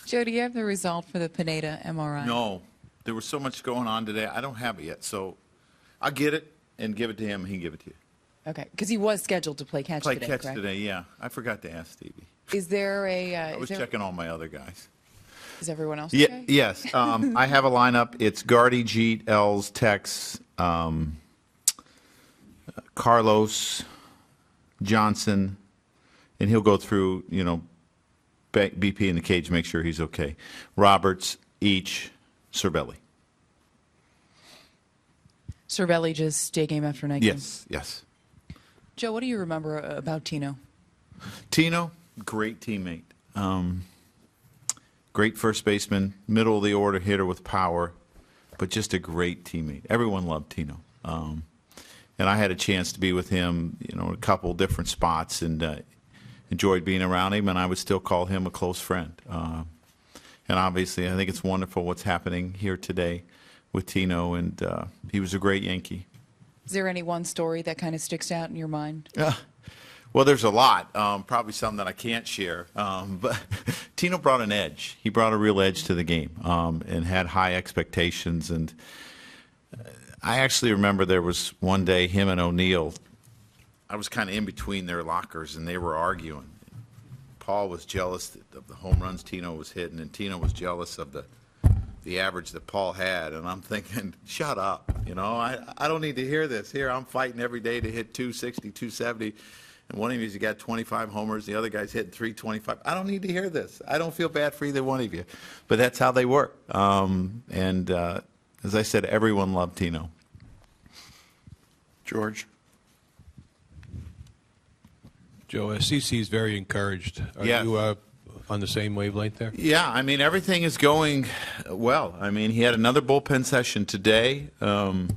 Joe, do you have the result for the Pineda MRI? No, there was so much going on today. I don't have it yet, so I'll get it and give it to him. He can give it to you. Okay, because he was scheduled to play catch today, Catch correct? today, yeah. I forgot to ask Stevie. Is there a? I was checking all my other guys. Is everyone else Yeah, okay? yes. I have a lineup. It's Gardy, Jeet, Els, Tex, Carlos, Johnson, and he'll go through, BP in the cage, make sure he's okay. Roberts, Each, Cervelli. Cervelli just day game after night game? Yes, yes. Joe, what do you remember about Tino? Tino, great teammate. Great first baseman, middle of the order hitter with power, but just a great teammate. Everyone loved Tino. And I had a chance to be with him, a couple different spots, and enjoyed being around him, and I would still call him a close friend. And obviously, I think it's wonderful what's happening here today with Tino, and he was a great Yankee. Is there any one story that kind of sticks out in your mind? Well, there's a lot, probably some that I can't share. But Tino brought an edge. He brought a real edge to the game and had high expectations. And I actually remember there was one day him and O'Neill, I was kind of in between their lockers, and they were arguing. Paul was jealous of the home runs Tino was hitting, and Tino was jealous of the average that Paul had. And I'm thinking, shut up. I don't need to hear this. Here, I'm fighting every day to hit 260, 270. And one of you's got 25 homers. The other guy's hitting 325. I don't need to hear this. I don't feel bad for either one of you. But that's how they work. And as I said, everyone loved Tino. George. Joe, CC is very encouraged. Are Yes. you on the same wavelength there? Yeah, everything is going well. He had another bullpen session today. If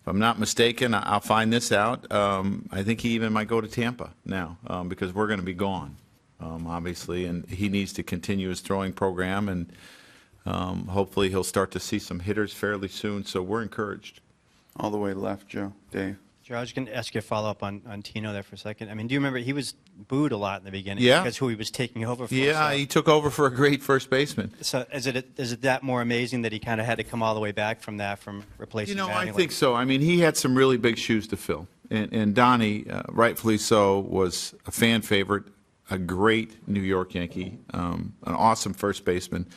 I'm not mistaken, I'll find this out. I think he even might go to Tampa now because we're going to be gone, obviously, and he needs to continue his throwing program, and hopefully he'll start to see some hitters fairly soon, so we're encouraged. All the way left, Joe. Dave. Joe, I was going to ask you a follow-up on Tino there for a second. Do you remember he was booed a lot in the beginning? Yeah. Because who he was taking over for. Yeah, he took over for a great first baseman. So is it that more amazing that he kind of had to come all the way back from that, from replacing I think so. He had some really big shoes to fill. And Donnie, rightfully so, was a fan favorite, a great New York Yankee, an awesome first baseman.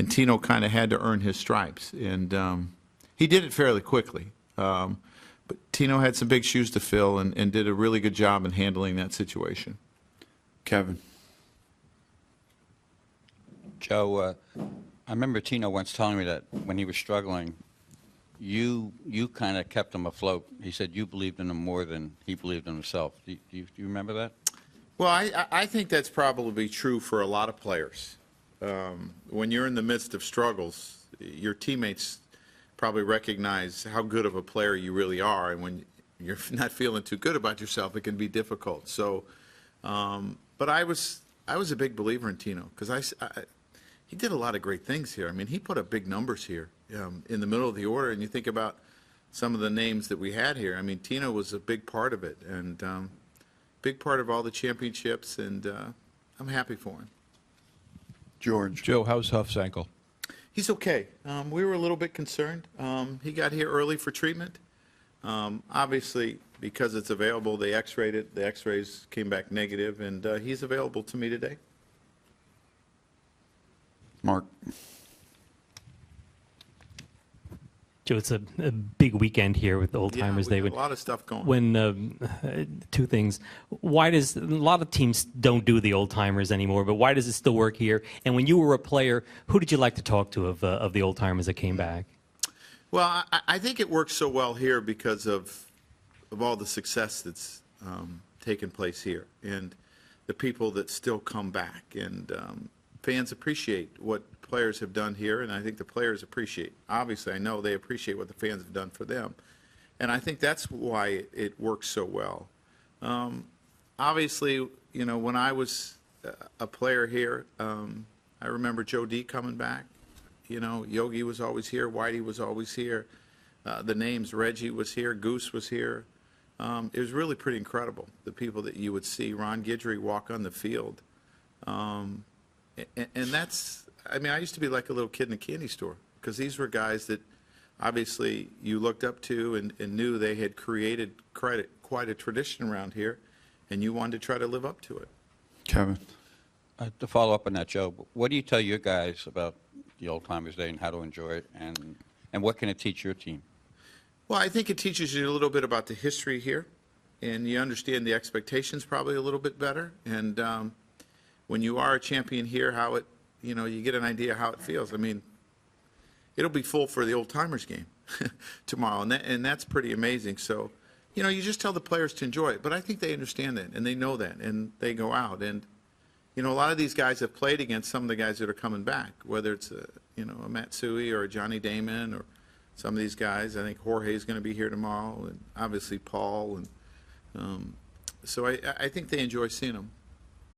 And Tino kind of had to earn his stripes. And he did it fairly quickly. But Tino had some big shoes to fill and did a really good job in handling that situation. Kevin. Joe, I remember Tino once telling me that when he was struggling, you kind of kept him afloat. He said you believed in him more than he believed in himself. Do you remember that? Well, I think that's probably true for a lot of players. When you're in the midst of struggles, your teammates probably recognize how good of a player you really are, and when you're not feeling too good about yourself, it can be difficult. So, but I was a big believer in Tino because he did a lot of great things here. He put up big numbers here in the middle of the order, and you think about some of the names that we had here. Tino was a big part of it, and big part of all the championships, and I'm happy for him. George. Joe, how's Huff's ankle? He's okay. We were a little bit concerned. He got here early for treatment. Obviously, because it's available, they x-rayed it. The x-rays came back negative, and he's available to me today. Mark. Joe, it's a big weekend here with the Old Timers Day. A lot of stuff going on. When two things: why does a lot of teams don't do the Old Timers anymore? But why does it still work here? And when you were a player, who did you like to talk to of the Old Timers that came back? Well, I think it works so well here because of all the success that's taken place here, and the people that still come back, and fans appreciate what players have done here, and I think the players appreciate. Obviously, I know they appreciate what the fans have done for them, and I think that's why it works so well. Obviously, when I was a player here, I remember Joe D coming back. Yogi was always here, Whitey was always here. The names, Reggie was here, Goose was here. It was really pretty incredible, the people that you would see. Ron Guidry walk on the field. And that's, I mean, I used to be like a little kid in a candy store because these were guys that obviously you looked up to and knew they had created quite a tradition around here, and you wanted to try to live up to it. Kevin. To follow up on that, Joe, what do you tell your guys about the Old Timers Day and how to enjoy it, and what can it teach your team? Well, I think it teaches you a little bit about the history here, and you understand the expectations probably a little bit better. And when you are a champion here, how it, you get an idea how it feels. I mean, it'll be full for the Old Timers game tomorrow, and that's pretty amazing. So, you just tell the players to enjoy it. But I think they understand that, and they know that, and they go out. And, a lot of these guys have played against some of the guys that are coming back, whether it's a Matsui or a Johnny Damon or some of these guys. I think Jorge's going to be here tomorrow, and obviously Paul. And so I think they enjoy seeing them.